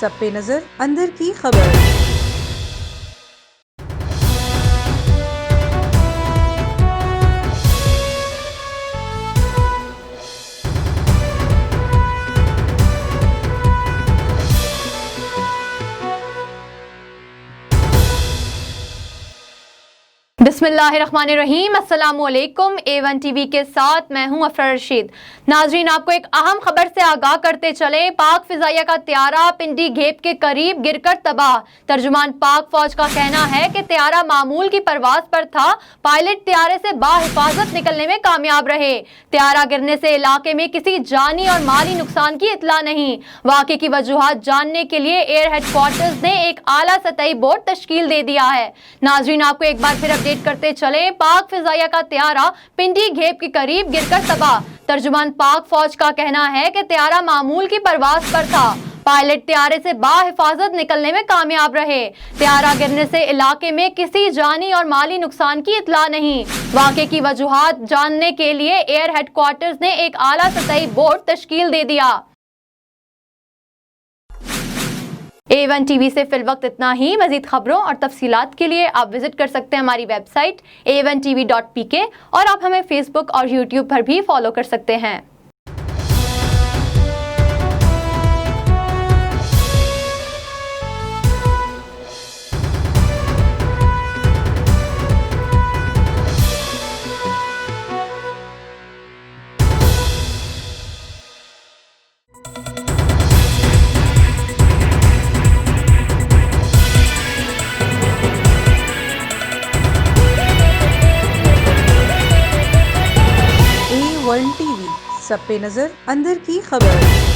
सब पे नजर अंदर की खबर। बिस्मिल्लाहिर्रहमानिर्रहीम, अस्सलामुअलैकुम। A1 टीवी के साथ मैं हूं अफरा रशीद। नाजरीन, आपको एक अहम खबर से आगाह करते चले। पाक फिजाइया का त्यारा पिंडीघेब के करीब गिरकर तबाह। तर्जुमान पाक फौज का कहना है कि त्यारा मामूल की परवाज पर था। पायलट त्यारे से बाहिफाजत निकलने में कामयाब रहे। त्यारा गिरने से इलाके में किसी जानी और माली नुकसान की इतला नहीं। वाक़े की वजूहात जानने के लिए एयर हेडक्वार्टर्स ने एक आला सतही बोर्ड तश्कील दे दिया है। नाजरीन, आपको एक बार फिर अपडेट करते चले। पाक फिजाइया का त्यारा पिंडीघेब के करीब गिरकर तबाह। तर्जुमान पाक फौज का कहना है कि त्यारा मामूल की परवाज पर था। पायलट त्यारे से बाहिफाजत निकलने में कामयाब रहे। त्यारा गिरने से इलाके में किसी जानी और माली नुकसान की इतला नहीं। वाक़े की वजूहात जानने के लिए एयर हेडक्वार्टर्स ने एक आला सतही बोर्ड तश्कील दे दिया। A1 टीवी से फिलवक्त इतना ही। मजीद खबरों और तफसीलात के लिए आप विजिट कर सकते हैं हमारी वेबसाइट A1tv.pk और आप हमें फेसबुक और यूट्यूब पर भी फॉलो कर सकते हैं। A1 टीवी सब पे नजर अंदर की खबर।